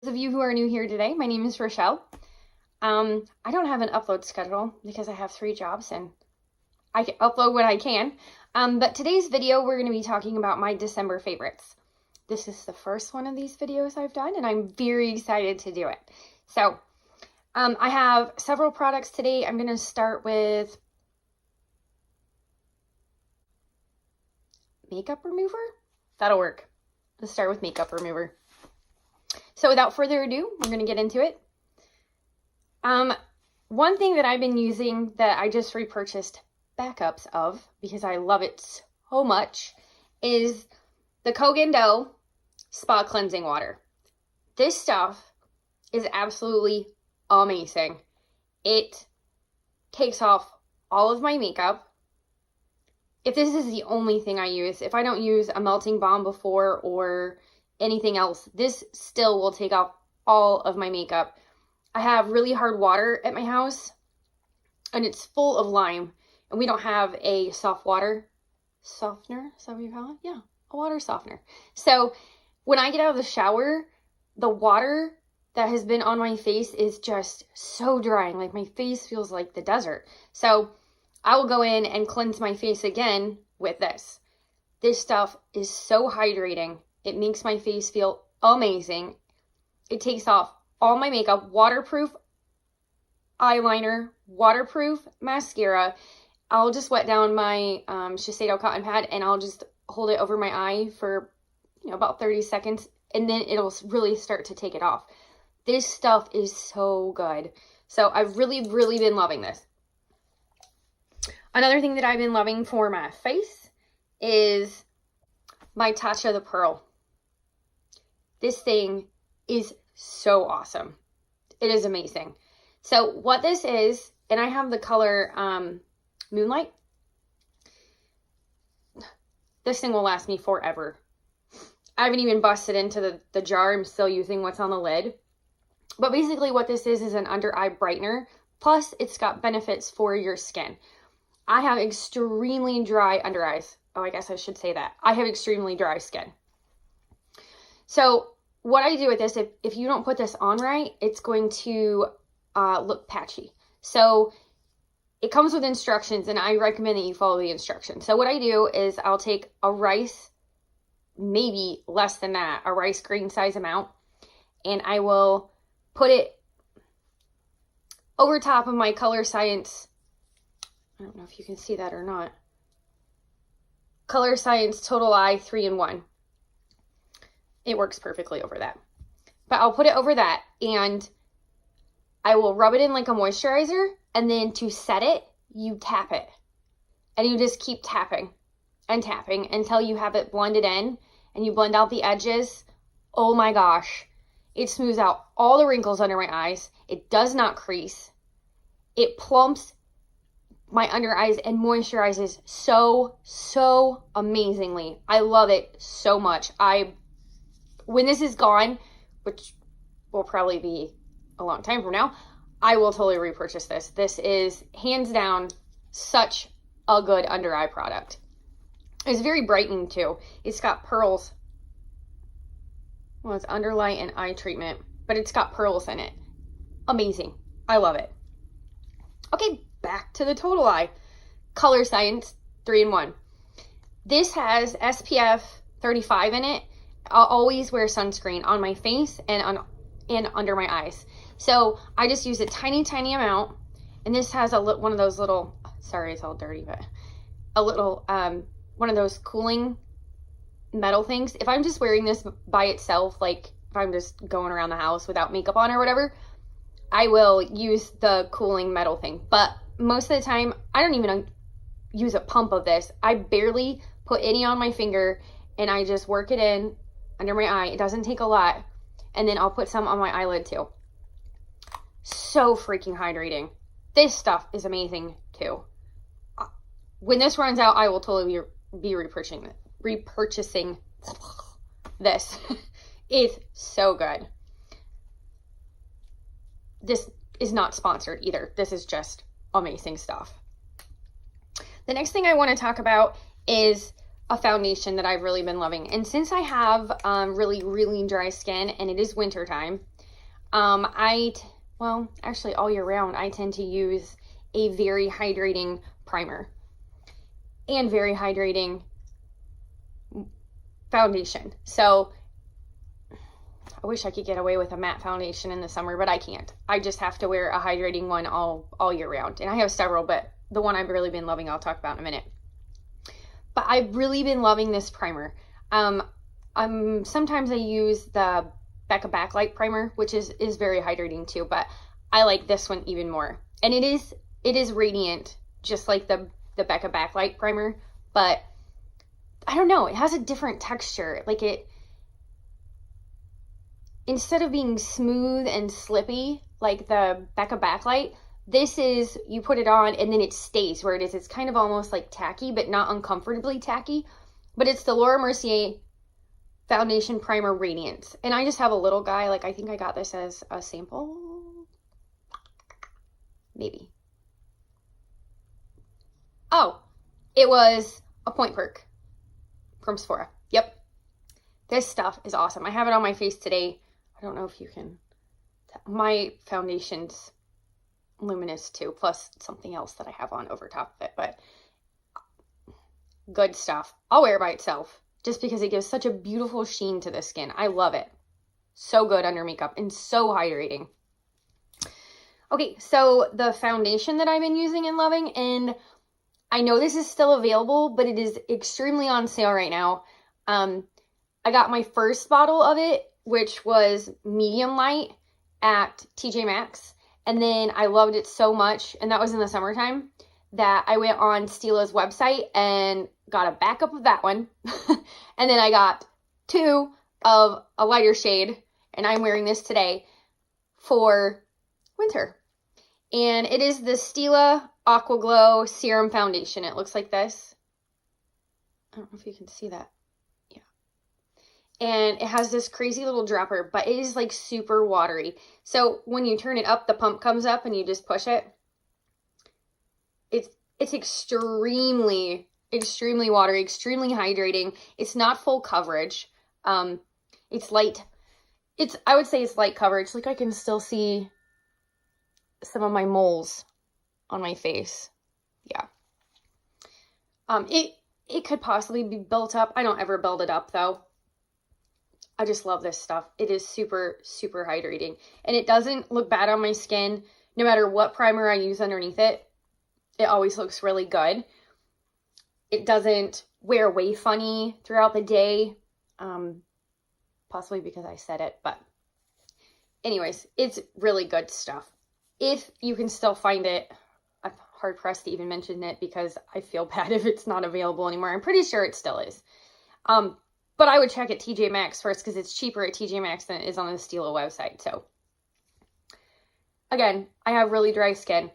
Those of you who are new here today, my name is Rochelle. I don't have an upload schedule because I have 3 jobs and I can upload when I can. But today's video, we're going to be talking about my December favorites. This is the first one of these videos I've done and I'm very excited to do it. So I have several products today. I'm going to start with makeup remover. That'll work. Let's start with makeup remover. So without further ado, we're going to get into it. One thing that I've been using that I just repurchased backups of because I love it so much is the Kogan Do Spa Cleansing Water. This stuff is absolutely amazing. It takes off all of my makeup. If this is the only thing I use, if I don't use a melting balm before or anything else, this still will take off all of my makeup. I have really hard water at my house and it's full of lime and we don't have a soft water softener. Is that what you call it? Yeah, a water softener. So when I get out of the shower, the water that has been on my face is just so drying. Like my face feels like the desert. So I will go in and cleanse my face again with this. This stuff is so hydrating. It makes my face feel amazing. It takes off all my makeup, waterproof eyeliner, waterproof mascara. I'll just wet down my Shiseido cotton pad and I'll just hold it over my eye for about 30 seconds and then it'll really start to take it off. This stuff is so good. So I've really been loving this. Another thing that I've been loving for my face is my Tatcha the Pearl. This thing is so awesome. It is amazing. So what this is, and I have the color Moonlight. This thing will last me forever. I haven't even busted into the jar. I'm still using what's on the lid. But basically what this is an under eye brightener. Plus it's got benefits for your skin. I have extremely dry under eyes. Oh, I guess I should say that. I have extremely dry skin. So what I do with this, if you don't put this on right, it's going to look patchy. So it comes with instructions and I recommend that you follow the instructions. So what I do is I'll take a rice, maybe less than that, a rice grain size amount, and I will put it over top of my Color Science. I don't know if you can see that or not. Color Science Total Eye 3-in-1. It works perfectly over that. But I'll put it over that and I will rub it in like a moisturizer, and then to set it, you tap it. And you just keep tapping and tapping until you have it blended in and you blend out the edges. Oh my gosh. It smooths out all the wrinkles under my eyes. It does not crease. It plumps my under eyes and moisturizes so amazingly. I love it so much. When this is gone, which will probably be a long time from now, I will totally repurchase this. This is hands down such a good under eye product. It's very brightening too. It's got pearls. Well, it's underlight and eye treatment, but it's got pearls in it. Amazing. I love it. Okay, back to the Total Eye. Color Science 3-in-1. This has SPF 35 in it. I'll always wear sunscreen on my face and under my eyes. So I just use a tiny amount. And this has one of those little, sorry, it's all dirty, but a little, one of those cooling metal things. If I'm just wearing this by itself, like if I'm just going around the house without makeup on or whatever, I will use the cooling metal thing. But most of the time, I don't even use a pump of this. I barely put any on my finger and I just work it in under my eye. It doesn't take a lot. And then I'll put some on my eyelid too. So freaking hydrating. This stuff is amazing too. When this runs out, I will totally be repurchasing this. It's so good. This is not sponsored either. This is just amazing stuff. The next thing I want to talk about is a foundation that I've really been loving. And since I have really dry skin and it is winter time, Well, actually all year round, I tend to use a very hydrating primer and very hydrating foundation. So I wish I could get away with a matte foundation in the summer, but I can't. I just have to wear a hydrating one all year round. And I have several, but the one I've really been loving, I'll talk about in a minute. But I've really been loving this primer. Sometimes I use the Becca Backlight primer, which is very hydrating too, but I like this one even more. And it is radiant, just like the Becca Backlight primer, but I don't know, it has a different texture. Like instead of being smooth and slippy like the Becca Backlight, this is, you put it on and then it stays where it is. It's kind of almost like tacky, but not uncomfortably tacky. But it's the Laura Mercier Foundation Primer Radiance. And I just have a little guy. Like, I think I got this as a sample. Maybe. Oh, it was a Point Perk from Sephora. Yep. This stuff is awesome. I have it on my face today. I don't know if you can. My foundation's luminous too, plus something else that I have on over top of it, but good stuff. I'll wear it by itself just because it gives such a beautiful sheen to the skin. I love it. So good under makeup and so hydrating. Okay, so the foundation that I've been using and loving, and I know this is still available, but it is extremely on sale right now. I got my first bottle of it, which was medium light at TJ Maxx. And then I loved it so much, and that was in the summertime, that I went on Stila's website and got a backup of that one. And then I got 2 of a lighter shade, and I'm wearing this today for winter. And it is the Stila Aqua Glow Serum Foundation. It looks like this. I don't know if you can see that. Yeah. And it has this crazy little dropper, but it is like super watery. So when you turn it up, the pump comes up and you just push it. It's extremely watery, extremely hydrating. It's not full coverage. It's light. I would say it's light coverage. Like, I can still see some of my moles on my face. Yeah. It could possibly be built up. I don't ever build it up though. I just love this stuff. It is super, super hydrating. And it doesn't look bad on my skin. No matter what primer I use underneath it, it always looks really good. It doesn't wear away funny throughout the day. Possibly because I said it, but anyways, it's really good stuff. If you can still find it, I'm hard pressed to even mention it because I feel bad if it's not available anymore. I'm pretty sure it still is. But I would check at TJ Maxx first because it's cheaper at TJ Maxx than it is on the Stila website. So again, I have really dry skin.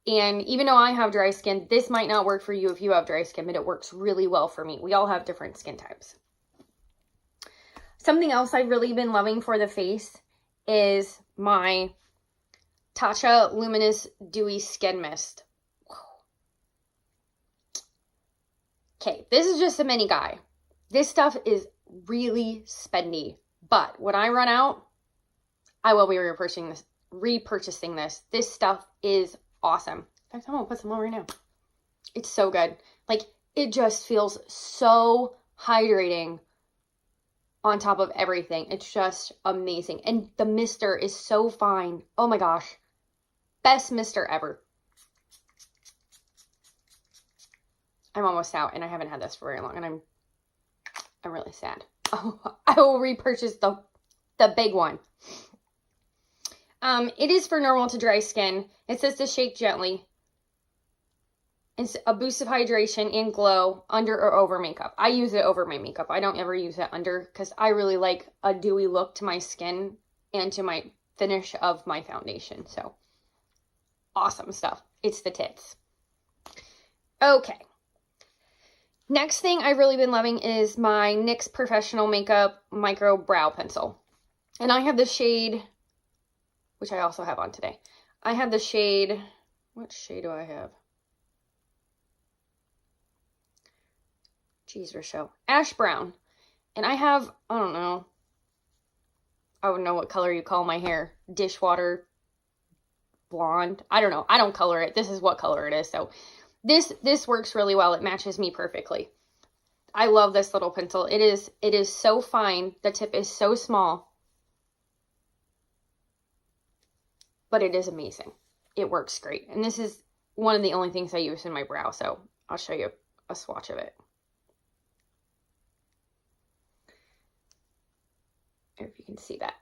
And even though I have dry skin, this might not work for you if you have dry skin, but it works really well for me. We all have different skin types. Something else I've really been loving for the face is my Tatcha Luminous Dewy Skin Mist. Okay, this is just a mini guy. This stuff is really spendy, but when I run out, I will be repurchasing this. This stuff is awesome. In fact, I'm gonna put some on right now. It's so good. Like, it just feels so hydrating on top of everything. It's just amazing. And the mister is so fine. Oh my gosh. Best mister ever. I'm almost out and I haven't had this for very long and I'm really sad. Oh, I will repurchase the big one. It is for normal to dry skin. It says to shake gently. It's a boost of hydration and glow under or over makeup. I use it over my makeup. I don't ever use it under because I really like a dewy look to my skin and to my finish of my foundation. So, awesome stuff. It's the tits. Okay. Next thing I've really been loving is my NYX Professional Makeup Micro Brow Pencil. And I have the shade, which I also have on today. I have the shade, what shade do I have? Jeez, Rochelle. Ash Brown. And I have, I don't know, I don't know what color you call my hair. Dishwater blonde. I don't know. I don't color it. This is what color it is. So this works really well. It matches me perfectly. I love this little pencil. It is so fine. The tip is so small. But it is amazing. It works great. And this is one of the only things I use in my brow. So I'll show you a swatch of it. If you can see that.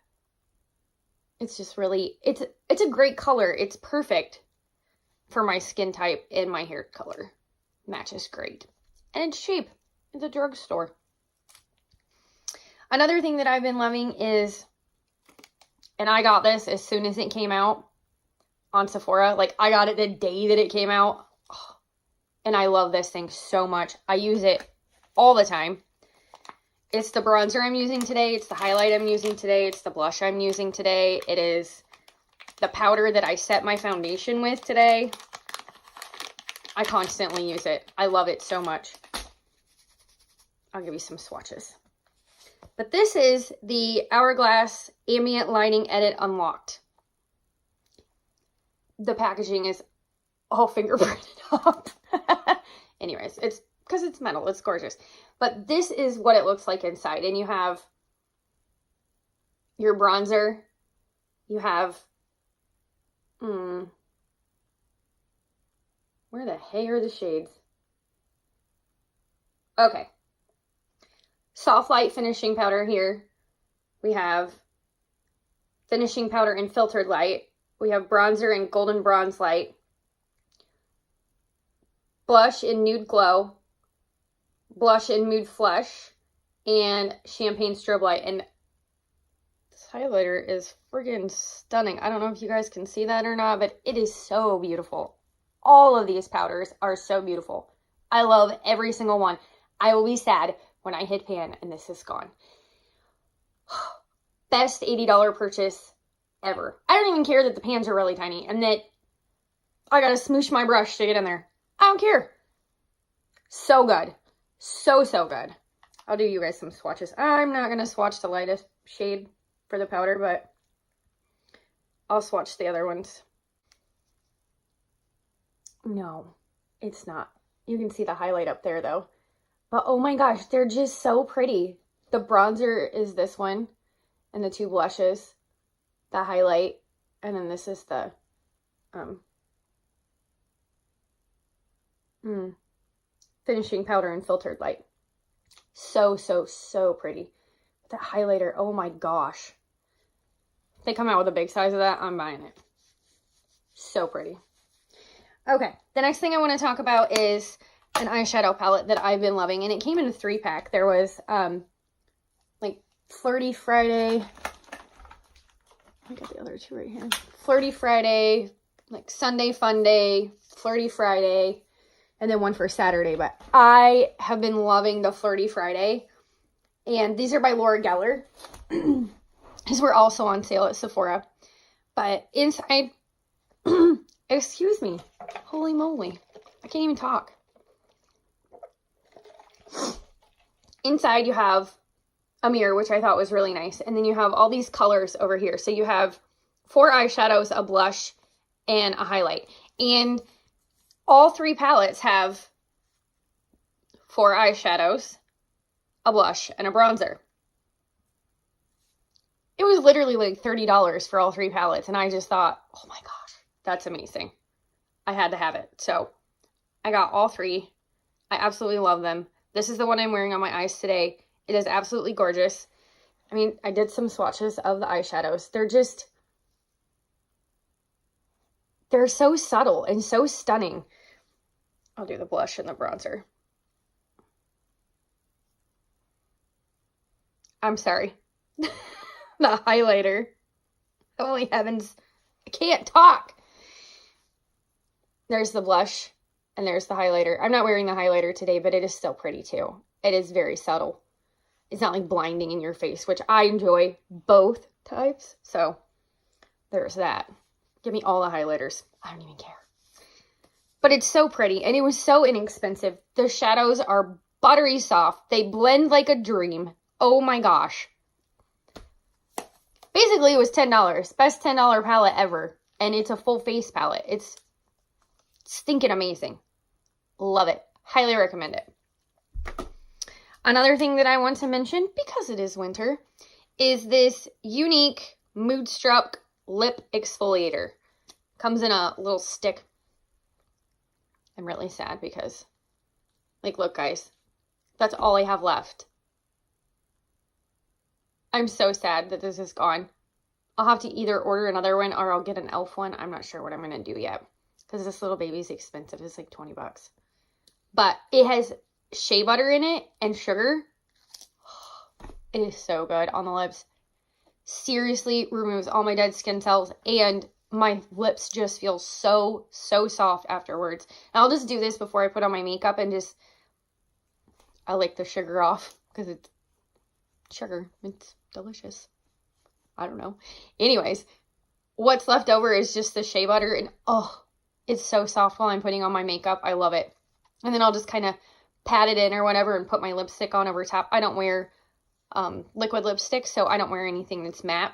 It's just really, it's a great color. It's perfect for my skin type and my hair color. Matches great. And it's cheap at the drugstore. Another thing that I've been loving is, and I got this as soon as it came out on Sephora. Like, I got it the day that it came out. Oh, and I love this thing so much. I use it all the time. It's the bronzer I'm using today. It's the highlight I'm using today. It's the blush I'm using today. It is the powder that I set my foundation with today. I constantly use it. I love it so much. I'll give you some swatches. But this is the Hourglass Ambient Lighting Edit Unlocked. The packaging is all fingerprinted up. Anyways, it's because it's metal. It's gorgeous. But this is what it looks like inside. And you have your bronzer. You have, where the heck are the shades? Okay. Soft Light Finishing Powder here. We have Finishing Powder in Filtered Light. We have Bronzer in Golden Bronze Light. Blush in Nude Glow. Blush in Mood Flush, and Champagne Strobe Light. And this highlighter is friggin' stunning. I don't know if you guys can see that or not, but it is so beautiful. All of these powders are so beautiful. I love every single one. I will be sad when I hit pan and this is gone. Best $80 purchase ever. I don't even care that the pans are really tiny and that I gotta smoosh my brush to get in there. I don't care. So good. So good. I'll do you guys some swatches. I'm not going to swatch the lightest shade for the powder, but I'll swatch the other ones. No, it's not. You can see the highlight up there, though. But, oh my gosh, they're just so pretty. The bronzer is this one, and the two blushes, the highlight, and then this is the, finishing powder and Filtered Light. So pretty. That highlighter, oh my gosh. If they come out with a big size of that, I'm buying it. So pretty. Okay, the next thing I want to talk about is an eyeshadow palette that I've been loving. And it came in a 3-pack. There was, like, Flirty Friday. I got the other two right here. Flirty Friday, like Sunday Fun Day, Flirty Friday, and then one for Saturday. But I have been loving the Flirty Friday. And these are by Laura Geller. These were also on sale at Sephora. But inside, excuse me, holy moly, I can't even talk. Inside you have a mirror, which I thought was really nice. And then you have all these colors over here. So you have 4 eyeshadows, a blush, and a highlight. And all 3 palettes have 4 eyeshadows, a blush, and a bronzer. It was literally like $30 for all 3 palettes. And I just thought, oh my gosh, that's amazing. I had to have it. So I got all 3. I absolutely love them. This is the one I'm wearing on my eyes today. It is absolutely gorgeous. I mean, I did some swatches of the eyeshadows. They're so subtle and so stunning. I'll do the blush and the bronzer. I'm sorry. The highlighter. Holy heavens. I can't talk. There's the blush and there's the highlighter. I'm not wearing the highlighter today, but it is still pretty too. It is very subtle. It's not like blinding in your face, which I enjoy both types. So there's that. Give me all the highlighters. I don't even care. But it's so pretty and it was so inexpensive. The shadows are buttery soft. They blend like a dream. Oh my gosh. Basically, it was $10. Best $10 palette ever. And it's a full face palette. It's stinking amazing. Love it. Highly recommend it. Another thing that I want to mention, because it is winter, is this Younique Moodstruck Lip Exfoliator. Comes in a little stick. I'm really sad because, like, look, guys. That's all I have left. I'm so sad that this is gone. I'll have to either order another one or I'll get an e.l.f. one. I'm not sure what I'm going to do yet. Because this little baby's expensive. It's like 20 bucks. But it has shea butter in it and sugar. It is so good on the lips. Seriously removes all my dead skin cells. And my lips just feel so, so soft afterwards. And I'll just do this before I put on my makeup and just... I lick the sugar off. Because it's sugar. It's delicious. I don't know. Anyways, what's left over is just the shea butter. And oh, it's so soft while I'm putting on my makeup. I love it. And then I'll just kind of pat it in or whatever and put my lipstick on over top. I don't wear liquid lipstick, so I don't wear anything that's matte.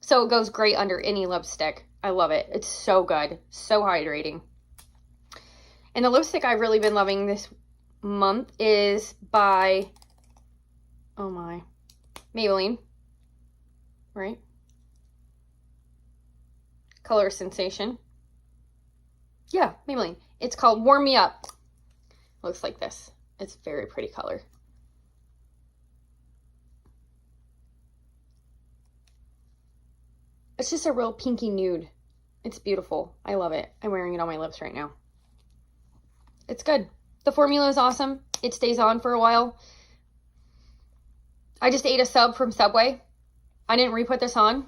So it goes great under any lipstick. I love it. It's so good. So hydrating. And the lipstick I've really been loving this month is by, oh my, Maybelline. Right? Color Sensation. Yeah, Maybelline. It's called Warm Me Up. Looks like this. It's a very pretty color. It's just a real pinky nude. It's beautiful. I love it. I'm wearing it on my lips right now. It's good. The formula is awesome. It stays on for a while. I just ate a sub from Subway. I didn't re-put this on.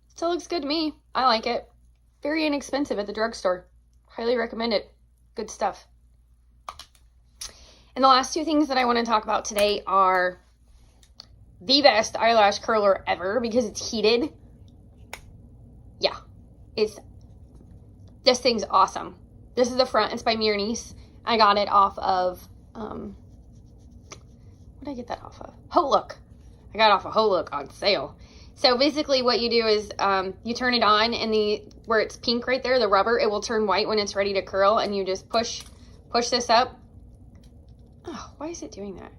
Still looks good to me. I like it. Very inexpensive at the drugstore. Highly recommend it. Good stuff. And the last two things that I want to talk about today are the best eyelash curler ever because it's heated. Yeah, this thing's awesome. This is the front. It's by Miernice. I got it off of, what did I get that off of? HauteLook. I got it off of HauteLook on sale. So basically what you do is you turn it on and where it's pink right there, the rubber, it will turn white when it's ready to curl and you just push this up. Oh, why is it doing that?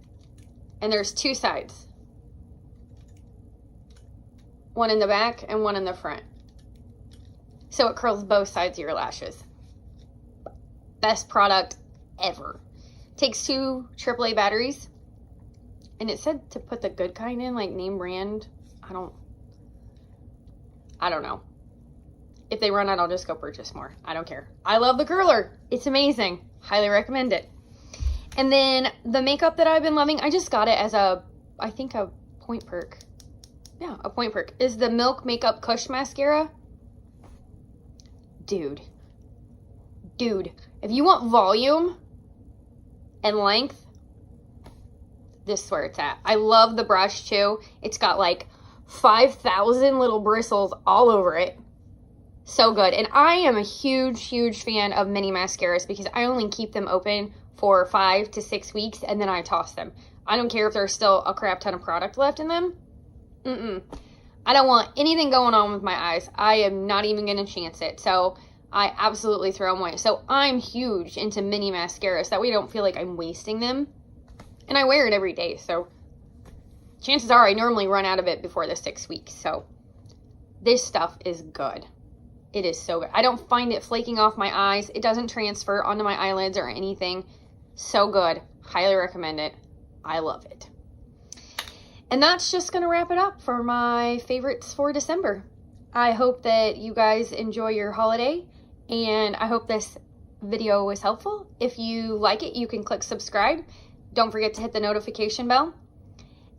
And there's two sides. One in the back and one in the front. So it curls both sides of your lashes. Best product ever. Takes 2 AAA batteries. And it said to put the good kind in, like name brand. I don't know. If they run out, I'll just go purchase more. I don't care. I love the curler. It's amazing. Highly recommend it. And then the makeup that I've been loving, I just got it as I think a Point Perk. Yeah, a Point Perk. Is the Milk Makeup Kush Mascara. Dude, if you want volume and length, this is where it's at. I love the brush too. It's got like 5,000 little bristles all over it. So good. And I am a huge fan of mini mascaras because I only keep them open for 5 to 6 weeks and then I toss them. I don't care if there's still a crap ton of product left in them. I don't want anything going on with my eyes. I am not even going to chance it. So I absolutely throw them away. So I'm huge into mini mascaras. That way I don't feel like I'm wasting them. And I wear it every day. So chances are I normally run out of it before the 6 weeks. So this stuff is good. It is so good. I don't find it flaking off my eyes. It doesn't transfer onto my eyelids or anything. So good. Highly recommend it. I love it. And that's just going to wrap it up for my favorites for December. I hope that you guys enjoy your holiday, and I hope this video was helpful. If you like it, you can click subscribe. Don't forget to hit the notification bell.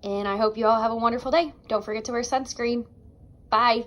And I hope you all have a wonderful day. Don't forget to wear sunscreen. Bye.